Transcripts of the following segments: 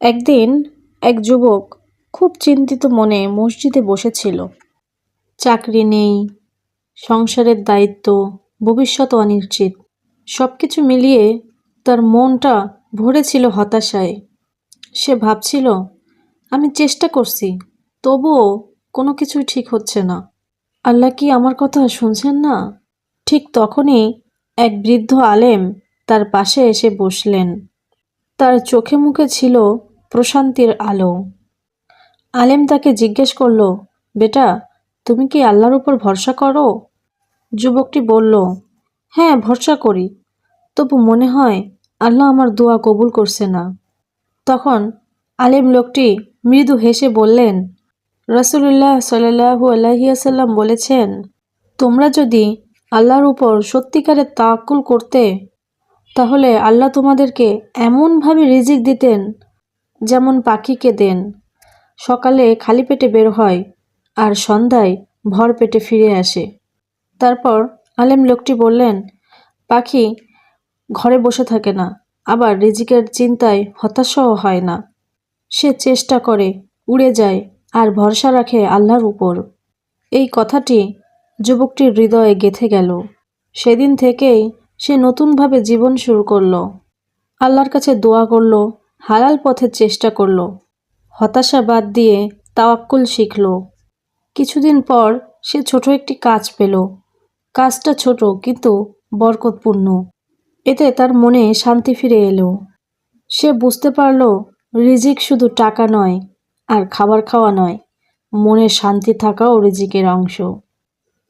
একদিন এক যুবক খুব চিন্তিত মনে মসজিদে বসেছিল। চাকরি নেই, সংসারের দায়িত্ব, ভবিষ্যৎ অনিশ্চিত। সবকিছু মিলিয়ে তার মনটা ভরে ছিল হতাশায়। সে ভাবছিল, আমি চেষ্টা করছি, তবুও কোনো কিছুই ঠিক হচ্ছে না। আল্লাহ কি আমার কথা শুনছেন না? ঠিক তখনই এক বৃদ্ধ আলেম তার পাশে এসে বসলেন। তার চোখে মুখে ছিল প্রশান্তির আলো। আলেম তাকে জিজ্ঞেস করল, বেটা, তুমি কি আল্লাহর উপর ভরসা করো? যুবকটি বলল, হ্যাঁ, ভরসা করি, তবু মনে হয় আল্লাহ আমার দোয়া কবুল করছে না। তখন আলেম লোকটি মৃদু হেসে বললেন, রাসূলুল্লাহ সাল্লাল্লাহু আলাইহি ওয়াসাল্লাম বলেছেন, তোমরা যদি আল্লাহর উপর সত্যিকারের তাওয়াক্কুল করতে, তাহলে আল্লাহ তোমাদেরকে এমনভাবে রিজিক দিতেন যেমন পাখিকে দেন। সকালে খালি পেটে বের হয় আর সন্ধ্যায় ভর পেটে ফিরে আসে। তারপর আলেম লোকটি বললেন, পাখি ঘরে বসে থাকে না, আবার রিজিকের চিন্তায় হতাশও হয় না। সে চেষ্টা করে, উড়ে যায় আর ভরসা রাখে আল্লাহর উপর। এই কথাটি যুবকটির হৃদয়ে গেঁথে গেল। সেদিন থেকেই সে নতুনভাবে জীবন শুরু করলো। আল্লাহর কাছে দোয়া করলো, হালাল পথের চেষ্টা করলো, হতাশা বাদ দিয়ে তাওয়াক্কুল শিখল। কিছুদিন পর সে ছোট একটি কাজ পেল। কাজটা ছোট কিন্তু বরকতপূর্ণ। এতে তার মনে শান্তি ফিরে এলো। সে বুঝতে পারল, রিজিক শুধু টাকা নয় আর খাবার খাওয়া নয়, মনে শান্তি থাকাও রিজিকের অংশ।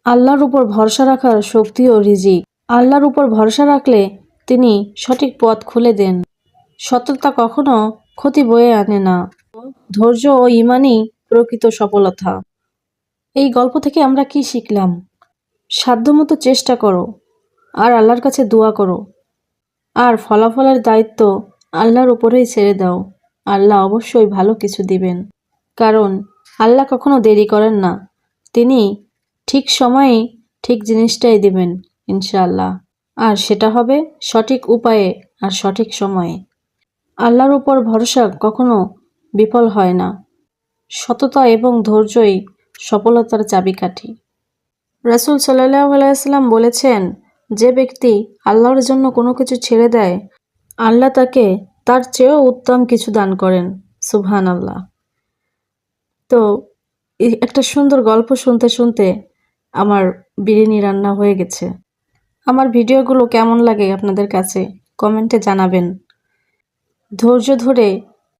আল্লাহর উপর ভরসা রাখার শক্তিও রিজিক। আল্লাহর উপর ভরসা রাখলে তিনি সঠিক পথ খুলে দেন। সততা কখনো ক্ষতি বয়ে আনে না। ধৈর্য ও ঈমানই প্রকৃত সফলতা। এই গল্প থেকে আমরা কি শিখলাম? সাধ্যমতো চেষ্টা করো আর আল্লাহর কাছে দোয়া করো, আর ফলাফলের দায়িত্ব আল্লাহর উপরেই ছেড়ে দাও। আল্লাহ অবশ্যই ভালো কিছু দিবেন, কারণ আল্লাহ কখনো দেরি করেন না। তিনি ঠিক সময়ে ঠিক জিনিসটাই দিবেন ইনশাআল্লাহ, আর সেটা হবে সঠিক উপায়ে আর সঠিক সময়ে। আল্লাহর উপর ভরসা কখনো বিফল হয় না। সততা এবং ধৈর্যই সফলতার চাবিকাঠি। রাসূল সাল্লাল্লাহু আলাইহি ওয়াসাল্লাম বলেছেন, যে ব্যক্তি আল্লাহর জন্য কোনো কিছু ছেড়ে দেয়, আল্লাহ তাকে তার চেয়েও উত্তম কিছু দান করেন। সুবহানাল্লাহ। তো এই একটা সুন্দর গল্প শুনতে শুনতে আমার বিরিয়ানি রান্না হয়ে গেছে। আমার ভিডিওগুলো কেমন লাগে আপনাদের কাছে কমেন্টে জানাবেন। ধৈর্য ধরে